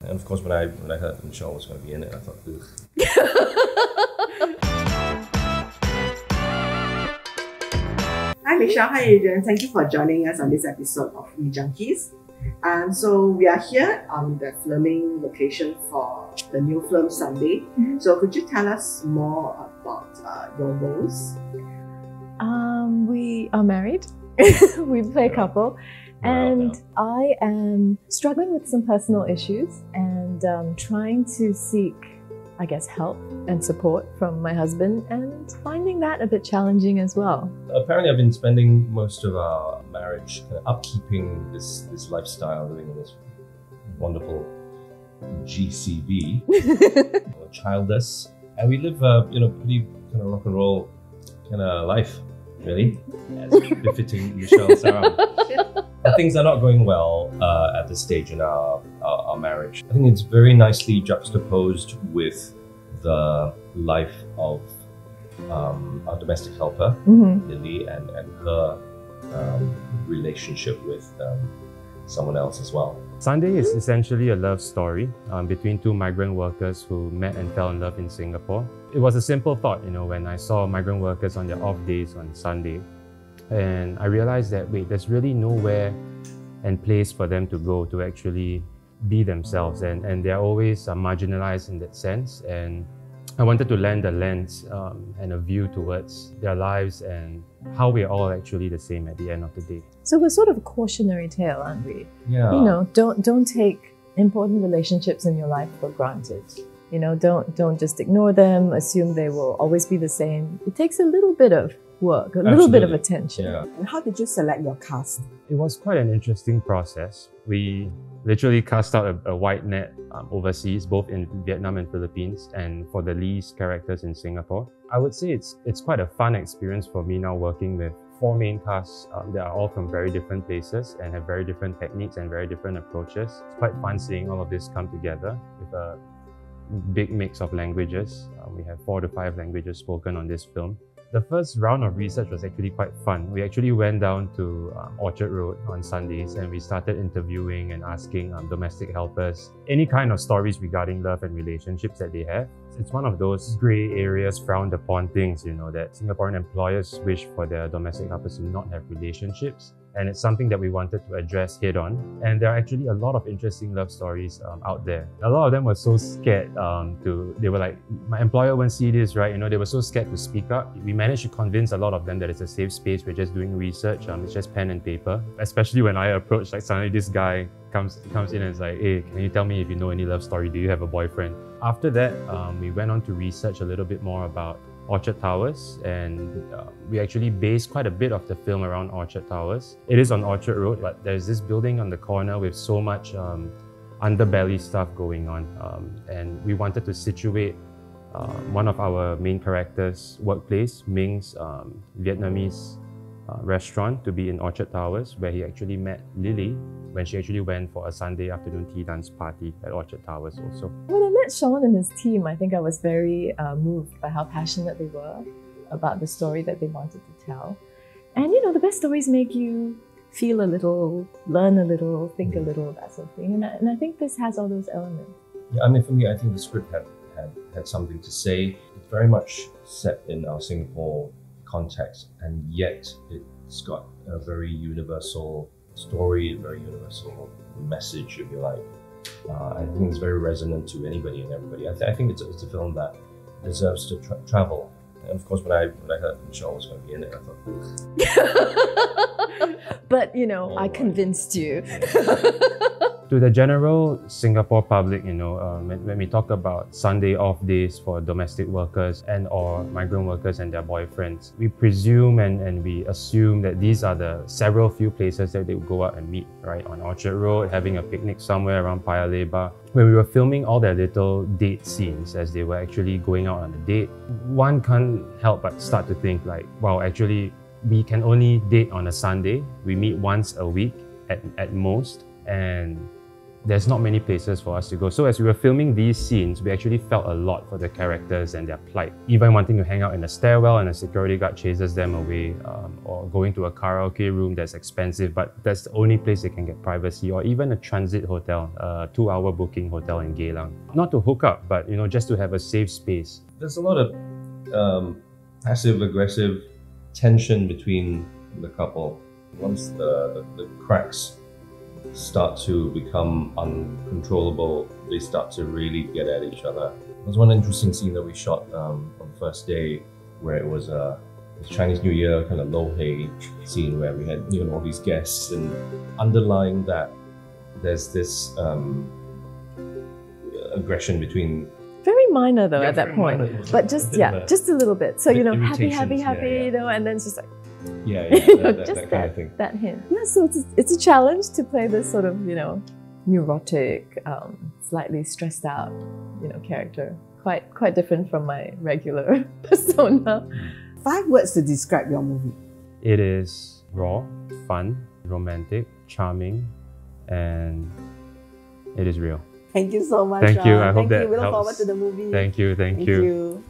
And of course, when I heard Michelle was going to be in it, I thought, ugh. Hi Michelle, hi Adrian. Thank you for joining us on this episode of E-Junkies. So we are here on the filming location for the new film Sunday. So could you tell us more about your roles? We are married. We play a couple. And I am struggling with some personal issues and trying to seek, I guess, help and support from my husband, and finding that a bit challenging as well. Apparently, I've been spending most of our marriage kind of upkeeping this lifestyle, living in this wonderful GCB, childless, and we live pretty kind of rock and roll kind of life, really, as befitting Michelle Saram. Things are not going well at this stage in our marriage. I think it's very nicely juxtaposed with the life of our domestic helper, Lily, and her relationship with someone else as well. Sunday is essentially a love story between two migrant workers who met and fell in love in Singapore. It was a simple thought, when I saw migrant workers on their off days on Sunday. And I realized that, wait, there's really nowhere and place for them to go to actually be themselves. And they're always marginalized in that sense. And I wanted to lend a lens and a view towards their lives and how we're all actually the same at the end of the day. So we're sort of a cautionary tale, aren't we? Yeah. Don't take important relationships in your life for granted. Don't just ignore them, assume they will always be the same. It takes a little bit of work, a little bit of attention. Yeah. And how did you select your cast? It was quite an interesting process. We literally cast out a wide net overseas, both in Vietnam and Philippines, and for the lead characters in Singapore. I would say it's quite a fun experience for me now working with 4 main casts that are all from very different places and have very different techniques and very different approaches. It's quite fun seeing all of this come together with a big mix of languages. We have 4 to 5 languages spoken on this film. The first round of research was actually quite fun. We actually went down to Orchard Road on Sundays and we started interviewing and asking domestic helpers any kind of stories regarding love and relationships that they have. It's one of those grey areas, frowned upon things, that Singaporean employers wish for their domestic helpers to not have relationships. And it's something that we wanted to address head on. And there are actually a lot of interesting love stories out there. A lot of them were so scared they were like, my employer won't see this, right? They were so scared to speak up. We managed to convince a lot of them that it's a safe space. We're just doing research. It's just pen and paper. Especially when I approached, like suddenly this guy comes in and is like, hey, can you tell me if you know any love story? Do you have a boyfriend? After that, we went on to research a little bit more about Orchard Towers, and we actually based quite a bit of the film around Orchard Towers. It is on Orchard Road, but there's this building on the corner with so much underbelly stuff going on, and we wanted to situate one of our main characters' workplace, Ming's Vietnamese restaurant, to be in Orchard Towers, where he actually met Lily when she actually went for a Sunday afternoon tea dance party at Orchard Towers also. When I met Sean and his team, I think I was very moved by how passionate they were about the story that they wanted to tell. And the best stories make you feel a little, learn a little, think a little, that sort of thing. And I think this has all those elements. Yeah, for me, I think the script had something to say. It's very much set in our Singapore context, and yet it's got a very universal story, a very universal message, if you like. I think it's very resonant to anybody and everybody. I think it's a film that deserves to travel. And of course, when I heard Michelle was going to be in it, I thought, ugh. But I convinced you. To the general Singapore public, when we talk about Sunday off days for domestic workers and or migrant workers and their boyfriends, we presume and we assume that these are the several few places that they would go out and meet, right? On Orchard Road, having a picnic somewhere around Paya Lebar. When we were filming all their little date scenes as they were actually going out on a date, one can't help but start to think like, wow, actually, we can only date on a Sunday. We meet once a week at most. And there's not many places for us to go. So as we were filming these scenes, we actually felt a lot for the characters and their plight. Even wanting to hang out in a stairwell and a security guard chases them away, or going to a karaoke room that's expensive, but that's the only place they can get privacy, or even a transit hotel, a 2-hour booking hotel in Geylang. Not to hook up, but just to have a safe space. There's a lot of passive-aggressive tension between the couple. Once the cracks start to become uncontrollable, they start to really get at each other. There was one interesting scene that we shot on the first day where it was a Chinese New Year kind of low hay scene where we had all these guests, and underlying that there's this aggression between. Very minor though, Yeah, at that very point, minor. but just just a little bit. So happy, irritations, and then it's just like that kind of thing. that hint. Yeah, so it's a challenge to play this sort of neurotic, slightly stressed out, character. Quite different from my regular persona. 5 words to describe your movie. It is raw, fun, romantic, charming, and it is real. Thank you so much. Thank you. I hope Thank that you. We look helps. forward to the movie. Thank you. Thank you.